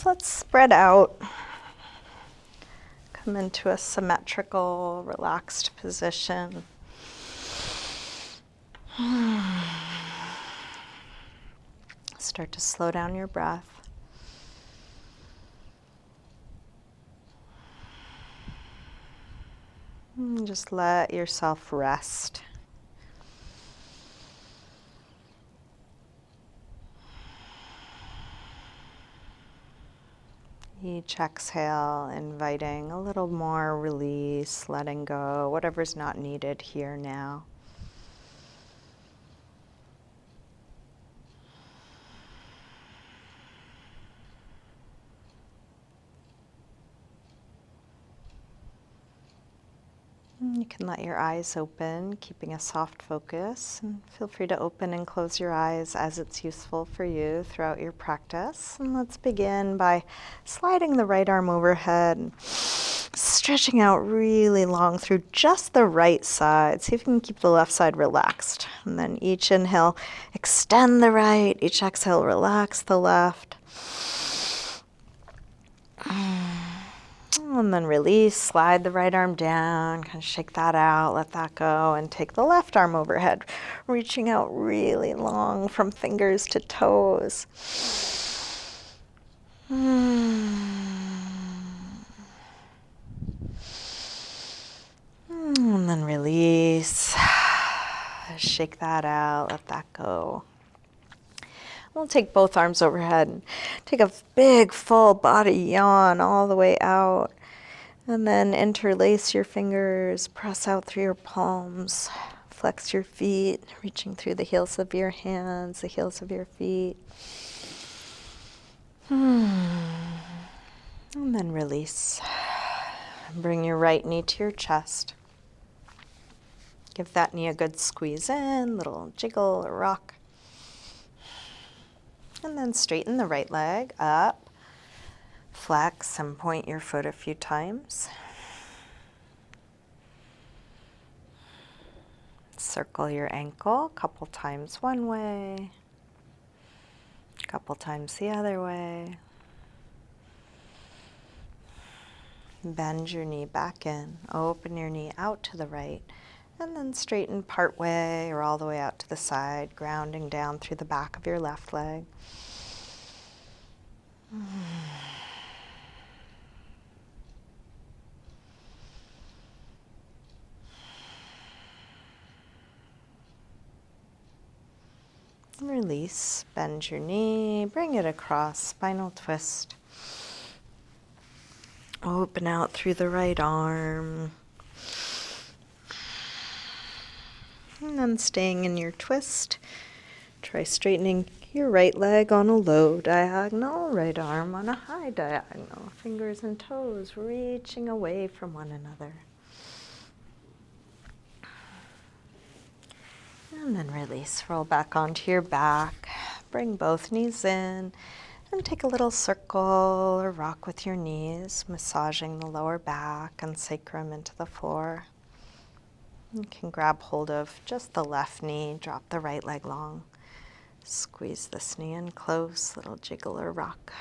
So let's spread out. Come into a symmetrical, relaxed position. Start to slow down your breath. And just let yourself rest. Each exhale, inviting a little more release, letting go, whatever's not needed here now. You can let your eyes open, keeping a soft focus, and feel free to open and close your eyes as it's useful for you throughout your practice. And let's begin by sliding the right arm overhead and stretching out really long through just the right side. See if you can keep the left side relaxed. And then each inhale, extend the right. Each exhale, relax the left. And then release, slide the right arm down, kind of shake that out, let that go, and take the left arm overhead, reaching out really long from fingers to toes. And then release, shake that out, let that go. We'll take both arms overhead and take a big full body yawn all the way out. And then interlace your fingers, press out through your palms, flex your feet, reaching through the heels of your hands, the heels of your feet. And then release. Bring your right knee to your chest. Give that knee a good squeeze in, little jiggle or rock. And then straighten the right leg up. Flex and point your foot a few times. Circle your ankle a couple times one way, a couple times the other way. Bend your knee back in, open your knee out to the right, and then straighten part way or all the way out to the side, grounding down through the back of your left leg. Release, bend your knee, bring it across, spinal twist. Open out through the right arm. And then staying in your twist, try straightening your right leg on a low diagonal, right arm on a high diagonal, fingers and toes reaching away from one another. And then release, roll back onto your back, bring both knees in, and take a little circle or rock with your knees, massaging the lower back and sacrum into the floor. You can grab hold of just the left knee, drop the right leg long. Squeeze this knee in close, little jiggle or rock.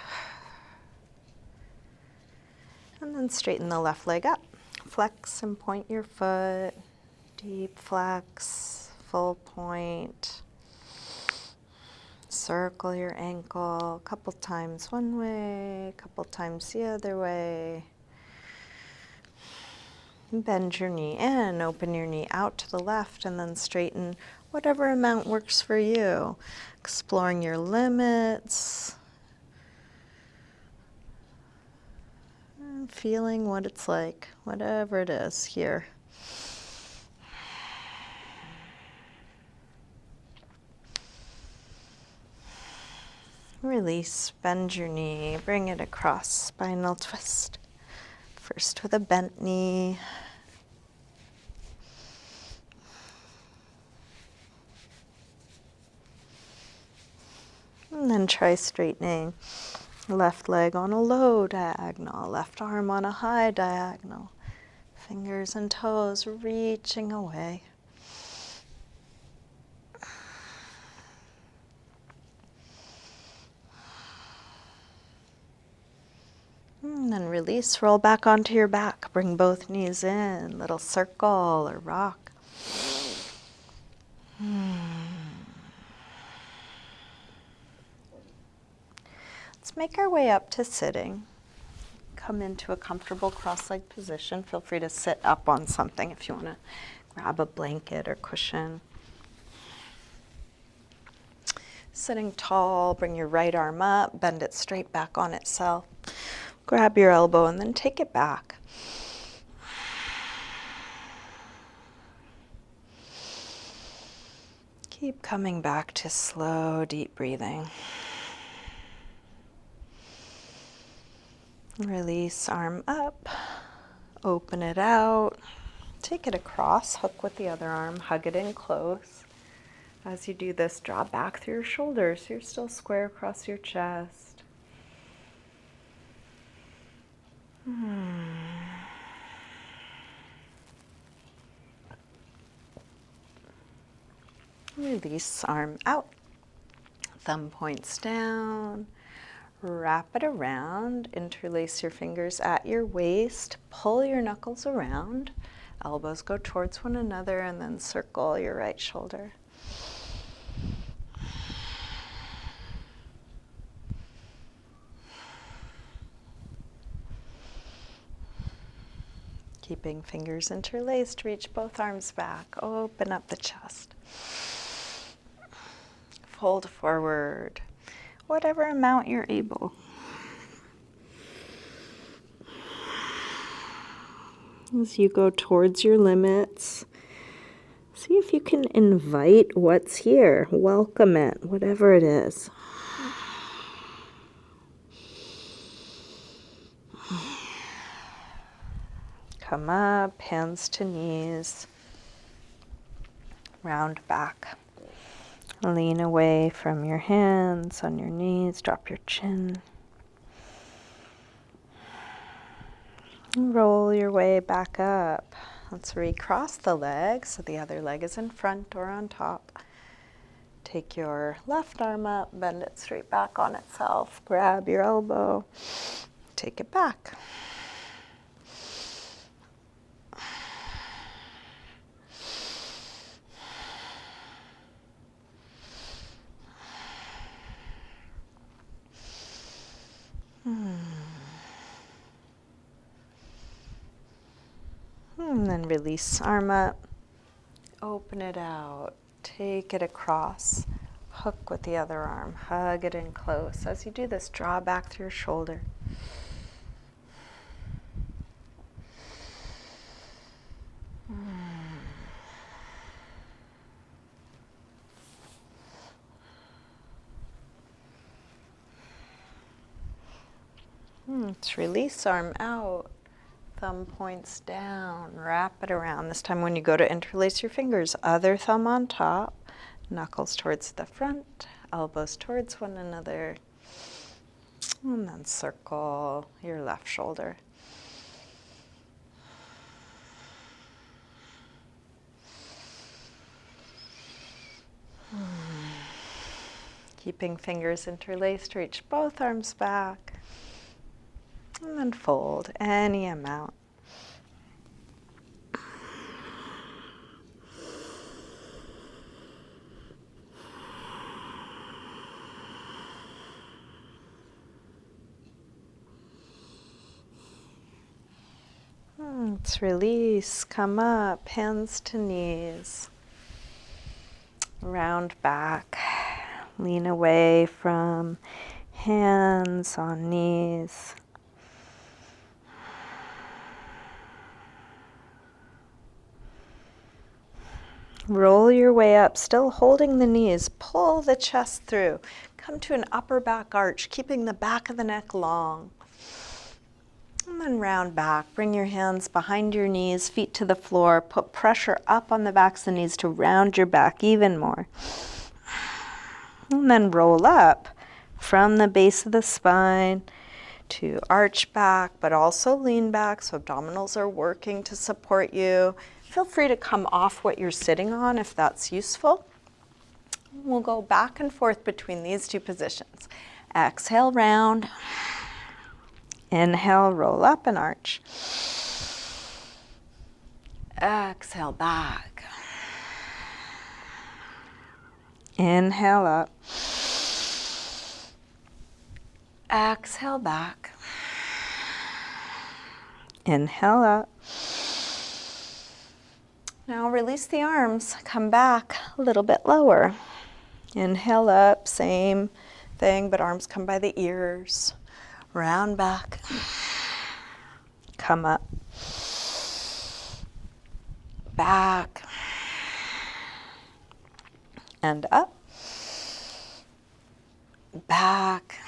And then straighten the left leg up. Flex and point your foot. Deep flex, full point. Circle your ankle a couple times one way, a couple times the other way. Bend your knee in, open your knee out to the left, and then straighten whatever amount works for you. Exploring your limits. And feeling what it's like, whatever it is here. Release, bend your knee, bring it across, spinal twist. First with a bent knee. And then try straightening left leg on a low diagonal, left arm on a high diagonal. Fingers and toes reaching away. And then release, roll back onto your back. Bring both knees in, little circle or rock. Let's make our way up to sitting. Come into a comfortable cross-legged position. Feel free to sit up on something if you want to grab a blanket or cushion. Sitting tall, bring your right arm up, bend it straight back on itself. Grab your elbow and then take it back. Keep coming back to slow, deep breathing. Release, arm up, open it out, take it across, hook with the other arm, hug it in close. As you do this, draw back through your shoulders so you're still square across your chest. Release, arm out, thumb points down, wrap it around, interlace your fingers at your waist, pull your knuckles around, elbows go towards one another, and then circle your right shoulder. Keeping fingers interlaced, reach both arms back, open up the chest. Fold forward, whatever amount you're able. As you go towards your limits, see if you can invite what's here, welcome it, whatever it is. Come up, hands to knees, round back. Lean away from your hands on your knees, drop your chin. Roll your way back up. Let's recross the leg so the other leg is in front or on top. Take your left arm up, bend it straight back on itself. Grab your elbow, take it back. And then release, arm up, open it out, take it across, hook with the other arm, hug it in close. As you do this, draw back through your shoulder. Let's release, arm out. Thumb points down, wrap it around. This time when you go to interlace your fingers, other thumb on top, knuckles towards the front, elbows towards one another, and then circle your left shoulder. Keeping fingers interlaced, reach both arms back. And then fold any amount. Let's release, come up, hands to knees. Round back, lean away from hands on knees. Roll your way up, still holding the knees. Pull the chest through. Come to an upper back arch, keeping the back of the neck long. And then round back. Bring your hands behind your knees, feet to the floor. Put pressure up on the backs of the knees to round your back even more. And then roll up from the base of the spine to arch back, but also lean back, so abdominals are working to support you. Feel free to come off what you're sitting on if that's useful. We'll go back and forth between these two positions. Exhale, round. Inhale, roll up and arch. Exhale, back. Inhale up. Exhale, back. Inhale up. Now release the arms. Come back a little bit lower. Inhale up, same thing, but arms come by the ears. Round back. Come up. Back. And up. Back.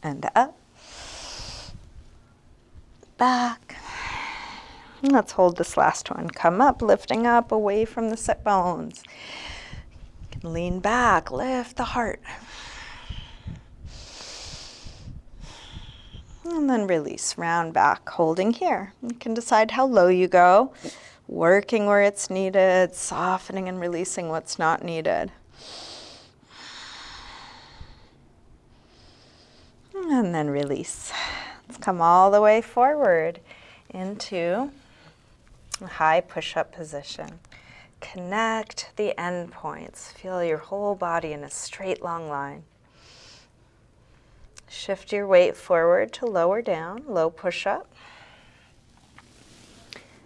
And up. Back. And let's hold this last one. Come up, lifting up away from the sit bones. You can lean back, lift the heart. And then release, round back, holding here. You can decide how low you go, working where it's needed, softening and releasing what's not needed. And then release. Let's come all the way forward into a high push-up position. Connect the end points. Feel your whole body in a straight, long line. Shift your weight forward to lower down, low push-up.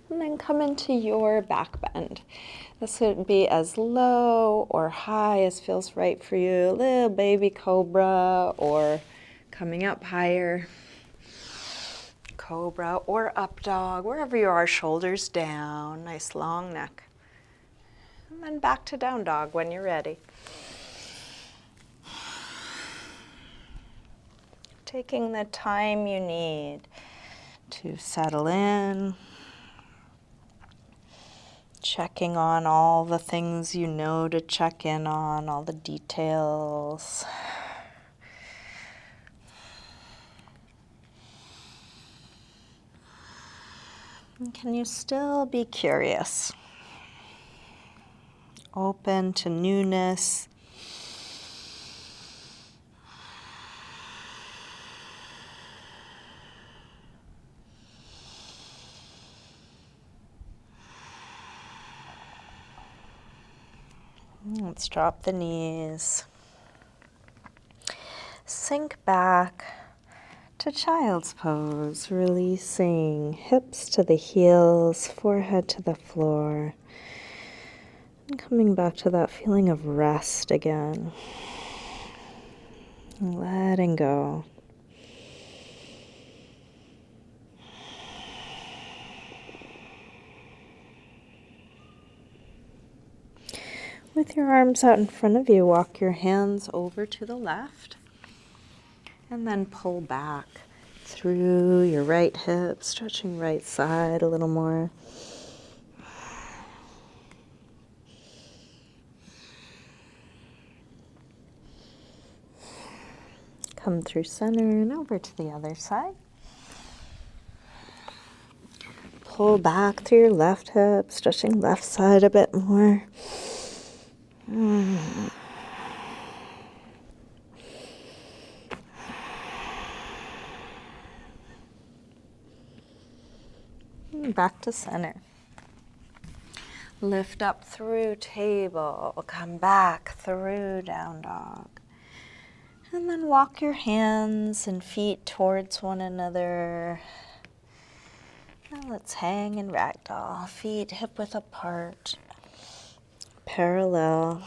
And then come into your back bend. This would be as low or high as feels right for you. A little baby cobra or coming up higher. Cobra or up dog, wherever you are, shoulders down, nice long neck. And then back to down dog when you're ready. Taking the time you need to settle in, checking on all the things you know to check in on, all the details. And can you still be curious? Open to newness. Let's drop the knees. Sink back to child's pose, releasing hips to the heels, forehead to the floor. And coming back to that feeling of rest again. Letting go. With your arms out in front of you, walk your hands over to the left and then pull back through your right hip, stretching right side a little more. Come through center and over to the other side. Pull back through your left hip, stretching left side a bit more. Back to center. Lift up through table, come back through down dog. And then walk your hands and feet towards one another. Now let's hang in ragdoll, feet hip width apart, parallel.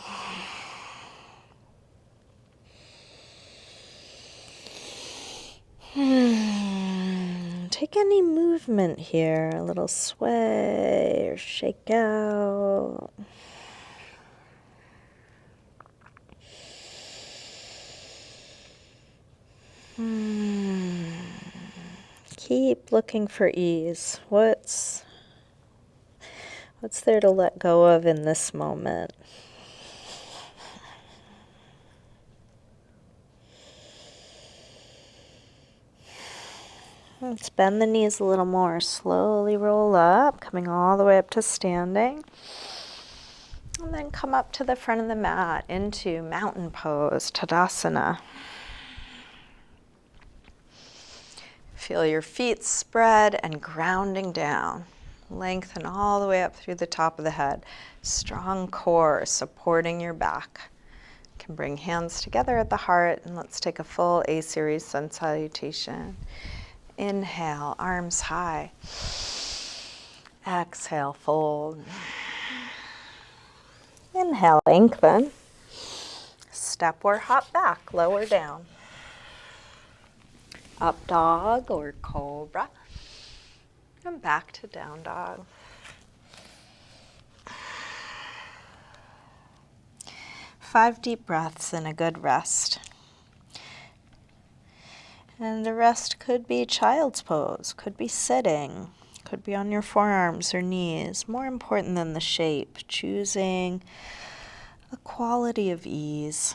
Take any movement here, a little sway or shake out. Keep looking for ease. What's there to let go of in this moment? Let's bend the knees a little more. Slowly roll up, coming all the way up to standing. And then come up to the front of the mat into mountain pose, Tadasana. Feel your feet spread and grounding down. Lengthen all the way up through the top of the head. Strong core supporting your back. You can bring hands together at the heart, and let's take a full A-series sun salutation. Inhale, arms high. Exhale, fold. Inhale, lengthen. Step or hop back, lower down. Up dog or cobra. And back to down dog. 5 deep breaths and a good rest. And the rest could be child's pose, could be sitting, could be on your forearms or knees. More important than the shape, choosing a quality of ease.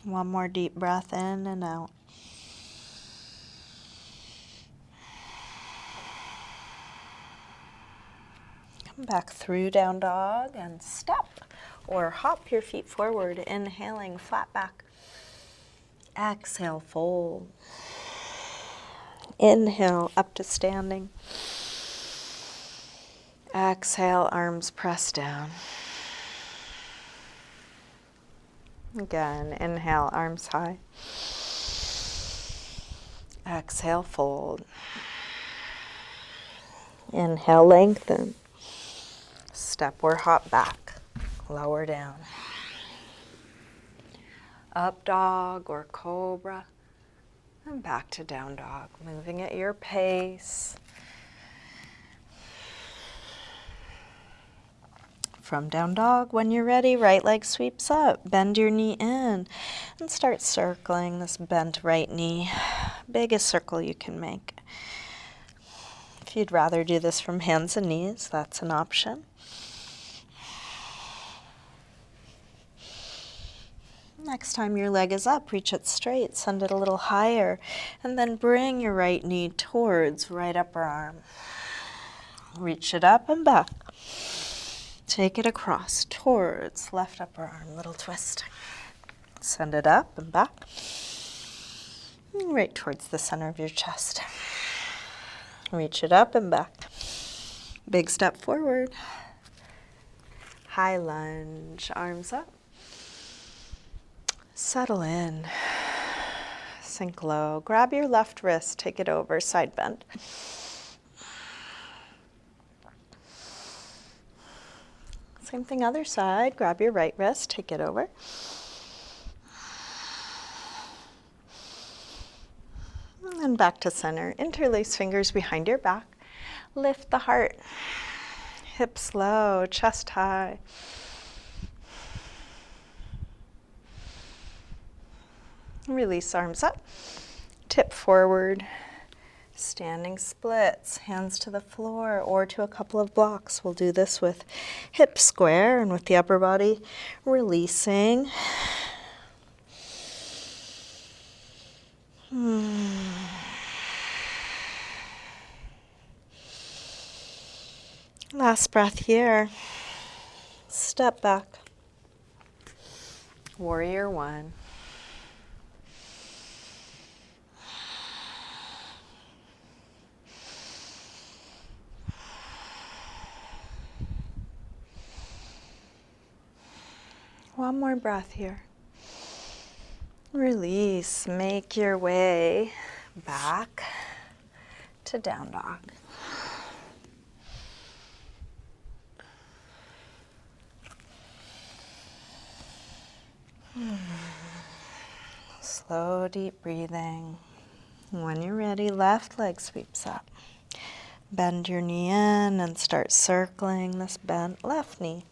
One more deep breath in and out. Come back through down dog and step or hop your feet forward, inhaling flat back. Exhale, fold. Inhale, up to standing. Exhale, arms press down. Again, inhale, arms high. Exhale, fold. Inhale, lengthen. Step or hop back, lower down. Up dog or cobra, and back to down dog, moving at your pace. From down dog, when you're ready, right leg sweeps up, bend your knee in, and start circling this bent right knee. Biggest circle you can make. If you'd rather do this from hands and knees, that's an option. Next time your leg is up, reach it straight, send it a little higher, and then bring your right knee towards right upper arm. Reach it up and back. Take it across towards left upper arm, little twist. Send it up and back, and right towards the center of your chest. Reach it up and back. Big step forward. High lunge, arms up. Settle in, sink low. Grab your left wrist, take it over, side bend. Same thing other side, grab your right wrist, take it over. And then back to center. Interlace fingers behind your back. Lift the heart. Hips low, chest high. Release arms up, tip forward, standing splits, hands to the floor or to a couple of blocks. We'll do this with hips square and with the upper body releasing. Last breath here. Step back. Warrior one. One more breath here. Release. Make your way back to down dog. Slow, deep breathing. When you're ready, left leg sweeps up. Bend your knee in and start circling this bent left knee.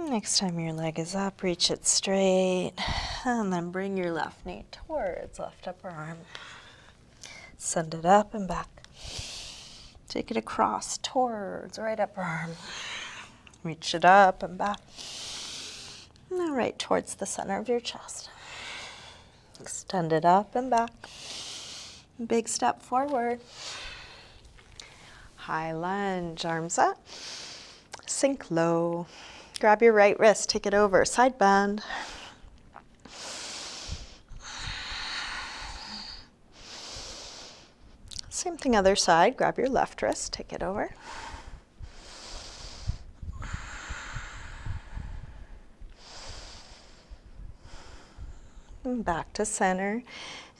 Next time your leg is up, reach it straight, and then bring your left knee towards left upper arm. Send it up and back. Take it across towards right upper arm. Reach it up and back. Now right towards the center of your chest. Extend it up and back. Big step forward. High lunge, arms up. Sink low. Grab your right wrist, take it over, side bend. Same thing other side, grab your left wrist, take it over. And back to center.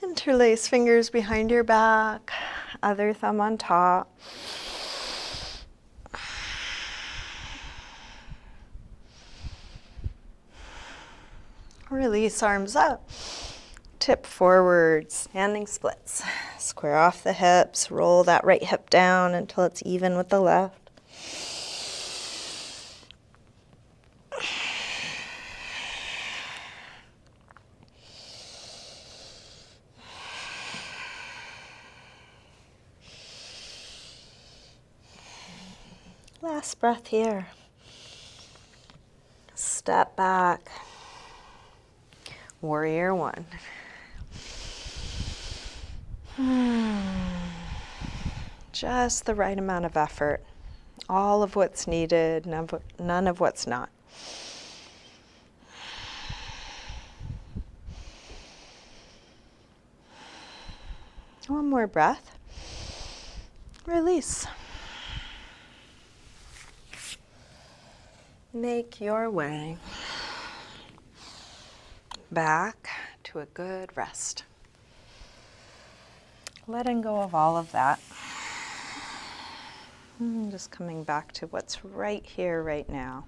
Interlace fingers behind your back, other thumb on top. Release, arms up. Tip forward, standing splits. Square off the hips, roll that right hip down until it's even with the left. Last breath here. Step back. Warrior one. Just the right amount of effort. All of what's needed, none of what's not. One more breath. Release. Make your way back to a good rest. Letting go of all of that. And just coming back to what's right here, right now.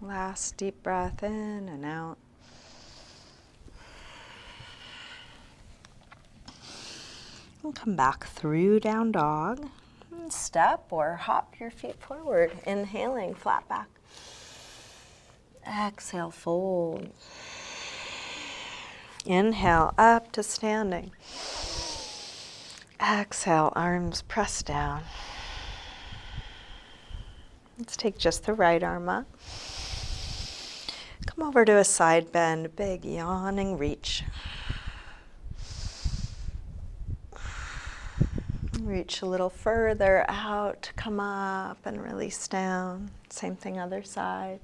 Last deep breath in and out. And come back through down dog. And step or hop your feet forward. Inhaling, flat back. Exhale, fold. Inhale, up to standing. Exhale, arms press down. Let's take just the right arm up. Come over to a side bend, big yawning reach. Reach a little further out, come up and release down. Same thing other side.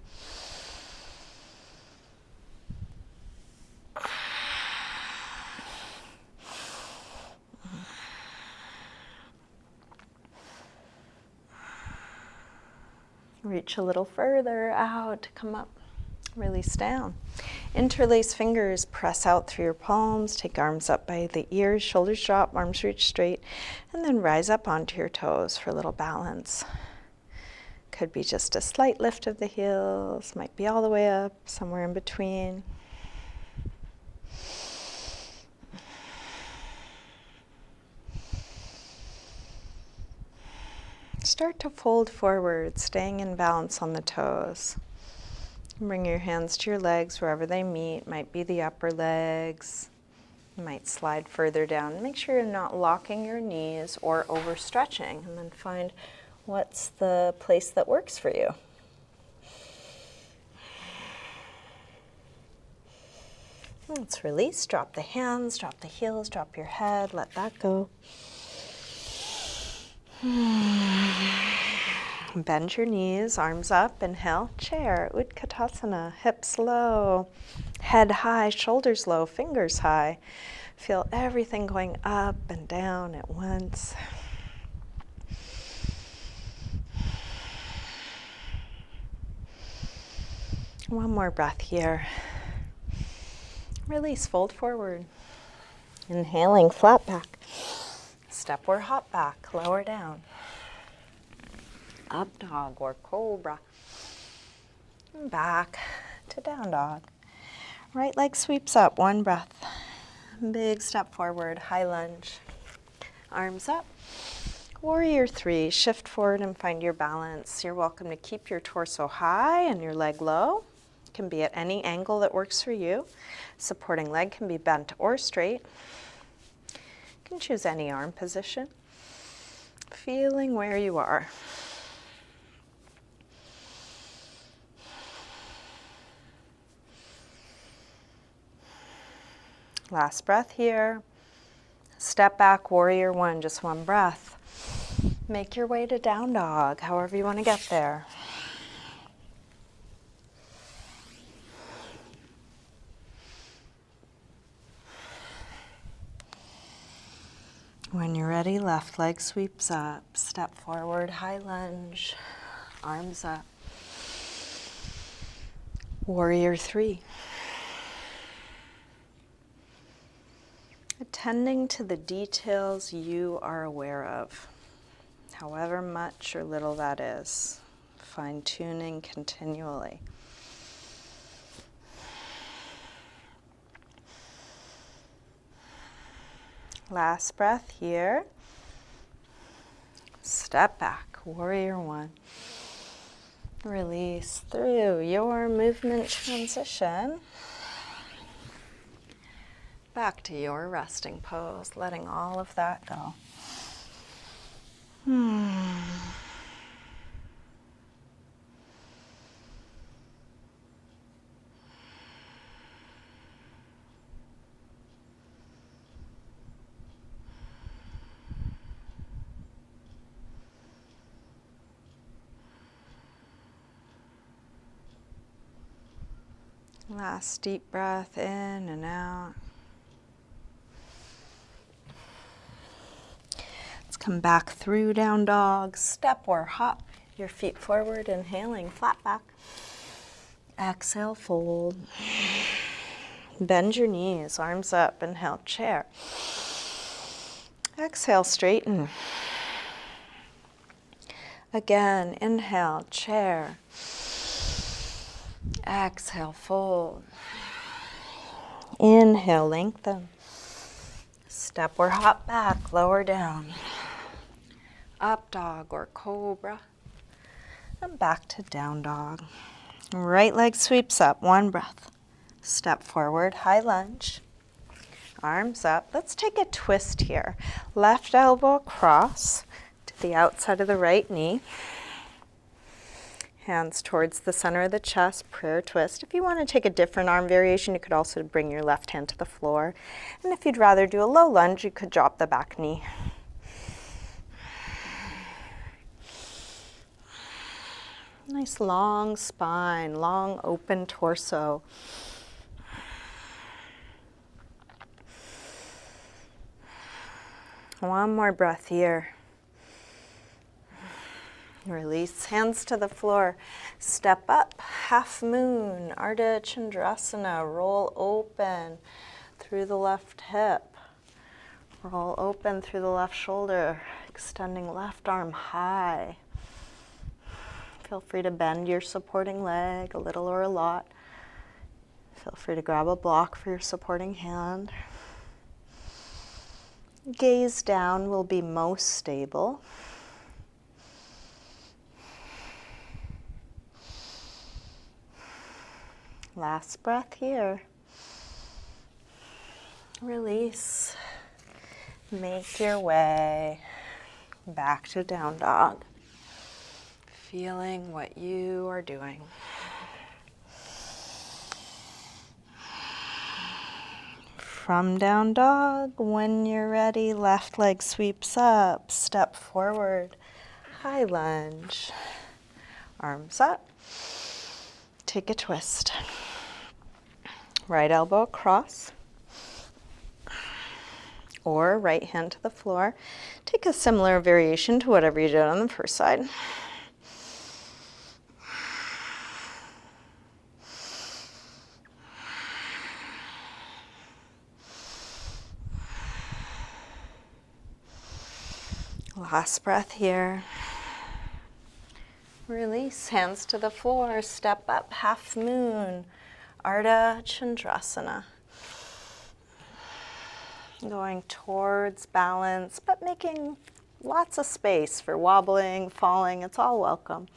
Reach a little further out, come up, release down. Interlace fingers, press out through your palms, take arms up by the ears, shoulders drop, arms reach straight, and then rise up onto your toes for a little balance. Could be just a slight lift of the heels, might be all the way up, somewhere in between. Start to fold forward, staying in balance on the toes. Bring your hands to your legs wherever they meet. Might be the upper legs. You might slide further down. Make sure you're not locking your knees or overstretching, and then find what's the place that works for you. Let's release. Drop the hands, drop the heels, drop your head. Let that go. Bend your knees, arms up, inhale, chair, Utkatasana, hips low, head high, shoulders low, fingers high. Feel everything going up and down at once. One more breath here. Release, fold forward. Inhaling, flat back. Step or hop back, lower down. Up dog or cobra. Back to down dog. Right leg sweeps up, one breath. Big step forward, high lunge. Arms up. Warrior 3, shift forward and find your balance. You're welcome to keep your torso high and your leg low. It can be at any angle that works for you. Supporting leg can be bent or straight. You can choose any arm position. Feeling where you are. Last breath here. Step back, warrior 1, just one breath. Make your way to down dog, however you want to get there. When you're ready, left leg sweeps up. Step forward, high lunge, arms up. Warrior 3. Attending to the details you are aware of, however much or little that is. Fine-tuning continually. Last breath here. Step back, warrior 1. Release through your movement transition. Back to your resting pose, letting all of that go. Last deep breath in and out. Let's come back through down dog, step or hop your feet forward, inhaling, flat back. Exhale, fold. Bend your knees, arms up, inhale, chair. Exhale, straighten. Again, inhale, chair. Exhale, fold. Inhale, lengthen. Step or hop back, lower down. Up dog or cobra. And back to down dog. Right leg sweeps up, one breath. Step forward, high lunge. Arms up. Let's take a twist here. Left elbow across to the outside of the right knee. Hands towards the center of the chest, prayer twist. If you want to take a different arm variation, you could also bring your left hand to the floor. And if you'd rather do a low lunge, you could drop the back knee. Nice long spine, long open torso. One more breath here. Release, hands to the floor. Step up, half moon, Ardha Chandrasana. Roll open through the left hip. Roll open through the left shoulder, extending left arm high. Feel free to bend your supporting leg a little or a lot. Feel free to grab a block for your supporting hand. Gaze down will be most stable. Last breath here. Release. Make your way back to down dog. Feeling what you are doing. From down dog, when you're ready, left leg sweeps up, step forward, high lunge, arms up, take a twist. Right elbow across, or right hand to the floor. Take a similar variation to whatever you did on the first side. Last breath here. Release, hands to the floor, step up, half moon, Ardha Chandrasana. going towards balance, but making lots of space for wobbling, falling. It's all welcome.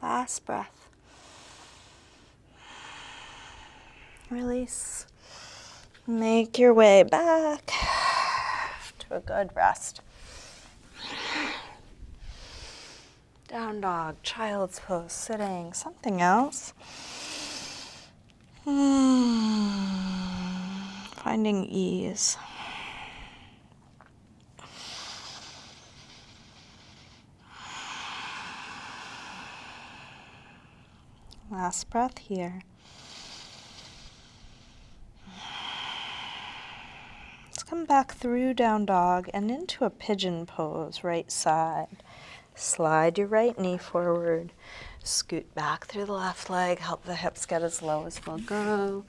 Last breath. Release. Make your way back to a good rest. Down dog, child's pose, sitting, something else. Finding ease. Last breath here. Let's come back through down dog and into a pigeon pose, right side. Slide your right knee forward. Scoot back through the left leg. Help the hips get as low as they'll go.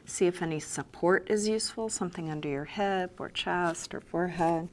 See if any support is useful, something under your hip or chest or forehead.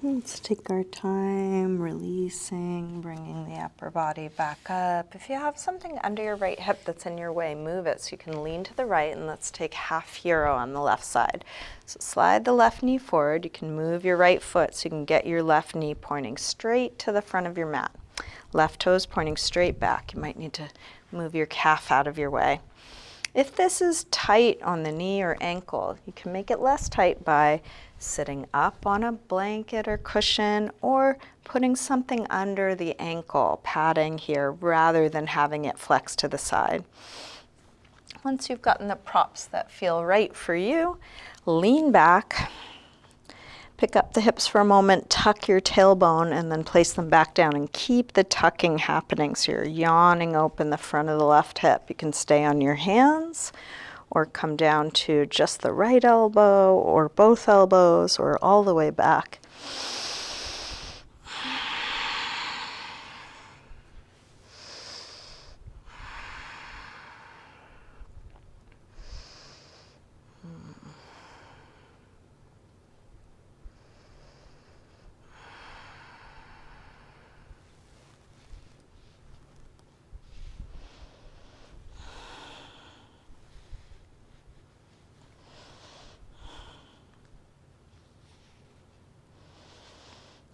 Let's take our time releasing, bringing the upper body back up. If you have something under your right hip that's in your way, move it so you can lean to the right, and let's take half hero on the left side. So slide the left knee forward. You can move your right foot so you can get your left knee pointing straight to the front of your mat. Left toes pointing straight back. You might need to move your calf out of your way. If this is tight on the knee or ankle, you can make it less tight by sitting up on a blanket or cushion or putting something under the ankle, padding here, rather than having it flex to the side. Once you've gotten the props that feel right for you, lean back, pick up the hips for a moment, tuck your tailbone, and then place them back down and keep the tucking happening. So you're yawning open the front of the left hip. You can stay on your hands or come down to just the right elbow or both elbows or all the way back.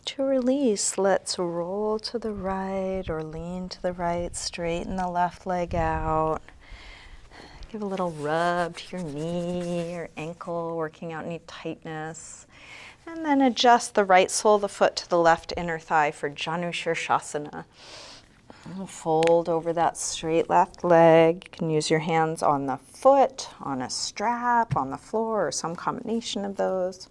To release, let's roll to the right or lean to the right, straighten the left leg out. Give a little rub to your knee or ankle, working out any tightness. And then adjust the right sole of the foot to the left inner thigh for Janu Shirshasana. Fold over that straight left leg. You can use your hands on the foot, on a strap, on the floor, or some combination of those.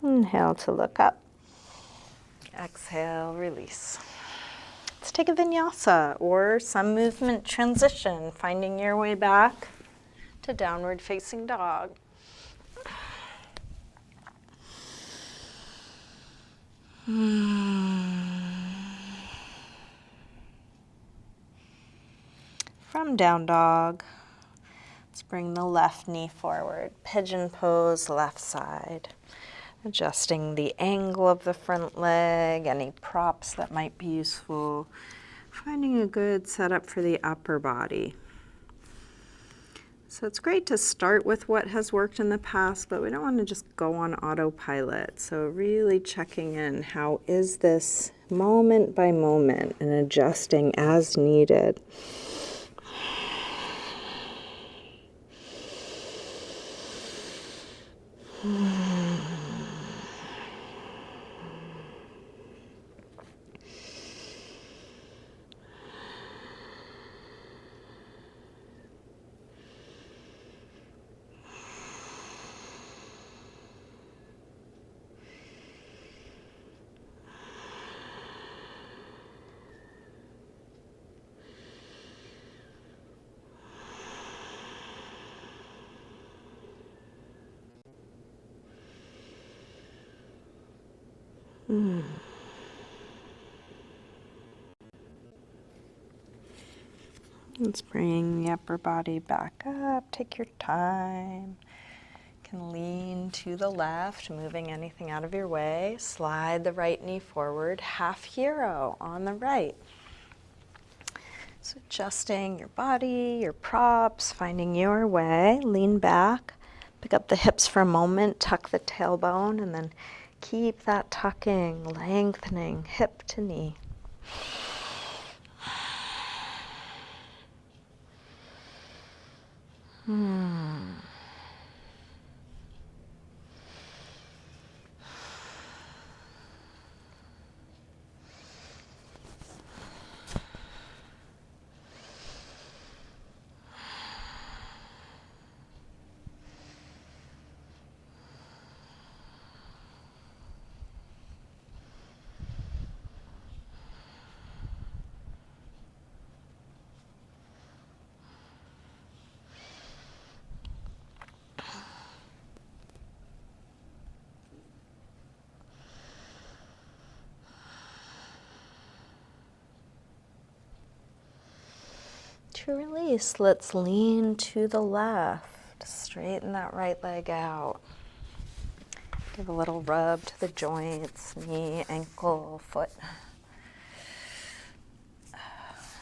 Inhale to look up. Exhale, release. Let's take a vinyasa or some movement transition, finding your way back to downward facing dog. from down dog, let's bring the left knee forward. Pigeon pose, left side. Adjusting the angle of the front leg, any props that might be useful. Finding a good setup for the upper body. So it's great to start with what has worked in the past, but we don't want to just go on autopilot. So really checking in, how is this moment by moment, and adjusting as needed. Let's bring the upper body back up. Take your time. You can lean to the left, moving anything out of your way. Slide the right knee forward. Half hero on the right. So adjusting your body, your props, finding your way. Lean back. Pick up the hips for a moment. Tuck the tailbone, and then keep that tucking, lengthening, hip to knee. To release, let's lean to the left. Straighten that right leg out. Give a little rub to the joints, knee, ankle, foot.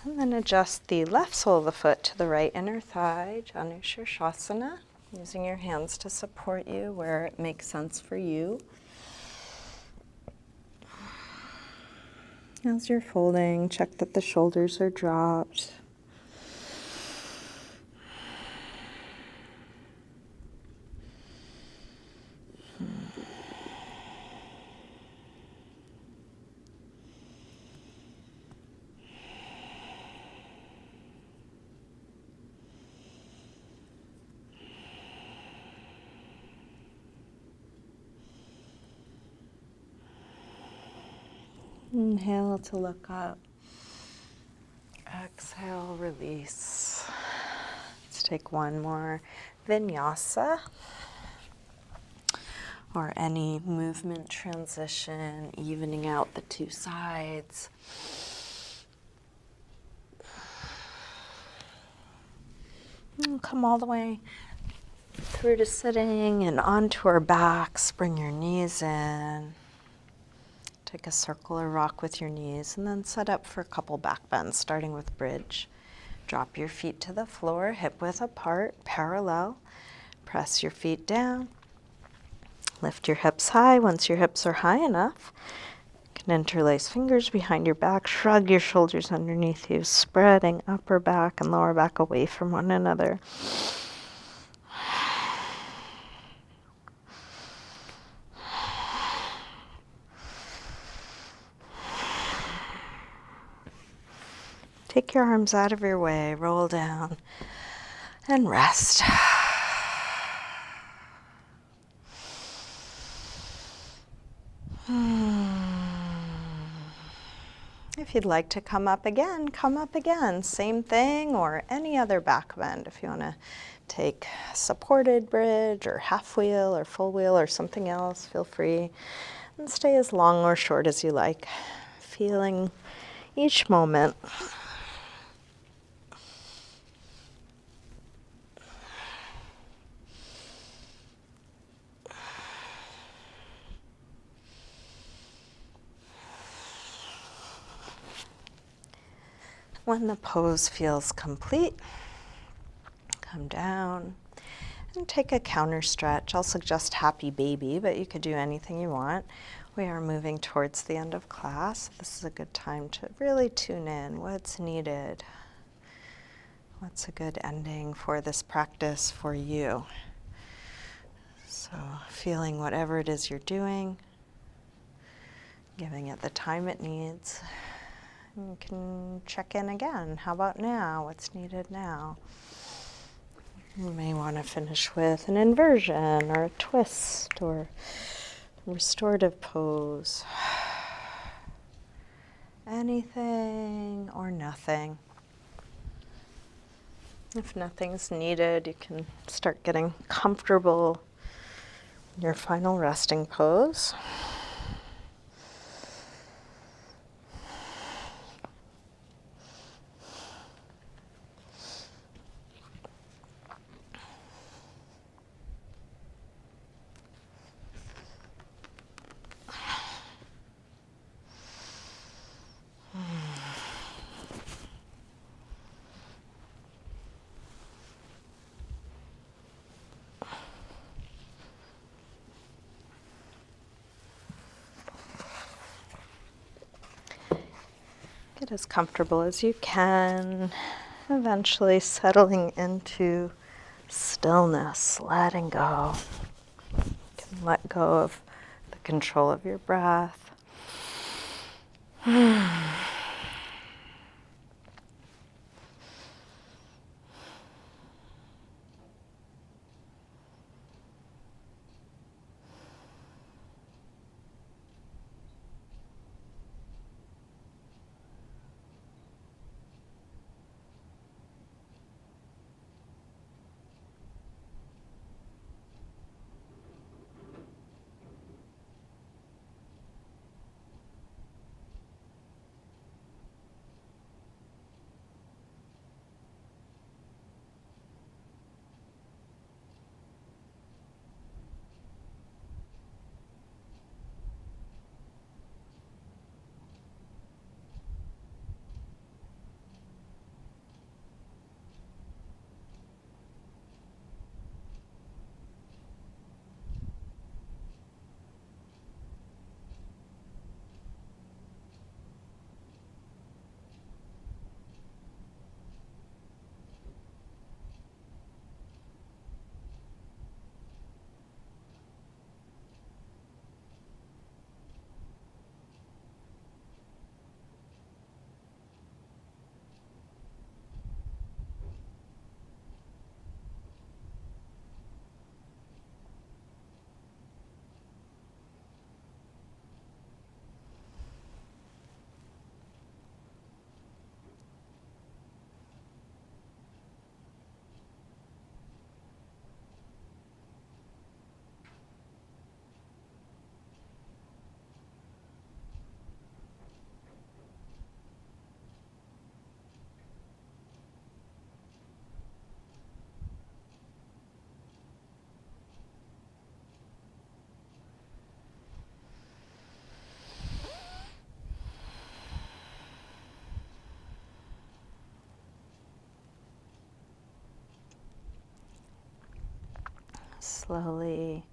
And then adjust the left sole of the foot to the right inner thigh, Janushirshasana, using your hands to support you where it makes sense for you. As you're folding, check that the shoulders are dropped. Inhale to look up. Exhale, release. Let's take one more vinyasa, or any movement transition, evening out the two sides. And come all the way through to sitting and onto our backs. Bring your knees in. Take a circle or rock with your knees, and then set up for a couple back bends, starting with bridge. Drop your feet to the floor, hip width apart, parallel. Press your feet down. Lift your hips high. Once your hips are high enough, you can interlace fingers behind your back, shrug your shoulders underneath you, spreading upper back and lower back away from one another. Take your arms out of your way, roll down, and rest. If you'd like to come up again, come up again. Same thing, or any other back bend. If you want to take supported bridge or half wheel or full wheel or something else, feel free. And stay as long or short as you like, feeling each moment. When the pose feels complete, come down and take a counter stretch. I'll suggest happy baby, but you could do anything you want. We are moving towards the end of class. This is a good time to really tune in. What's needed? What's a good ending for this practice for you? So feeling whatever it is you're doing, giving it the time it needs. You can check in again. How about now? What's needed now? You may want to finish with an inversion or a twist or restorative pose. Anything or nothing. If nothing's needed, you can start getting comfortable in your final resting pose. Get as comfortable as you can, eventually settling into stillness, letting go. You can let go of the control of your breath. Slowly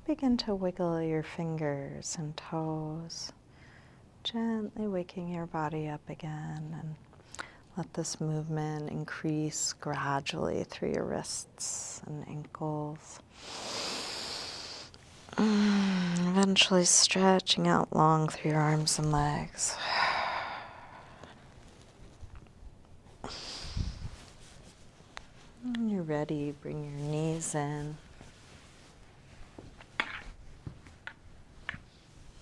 begin to wiggle your fingers and toes, gently waking your body up again, and let this movement increase gradually through your wrists and ankles. Eventually stretching out long through your arms and legs. When you're ready, bring your knees in.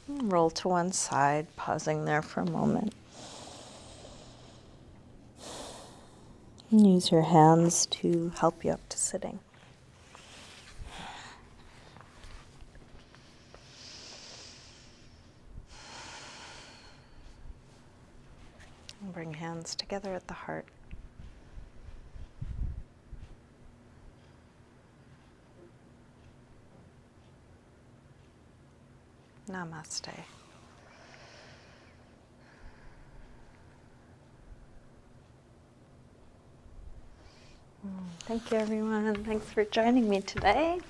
Roll to one side, pausing there for a moment. And use your hands to help you up to sitting. And bring hands together at the heart. Namaste. Thank you, everyone. Thanks for joining me today.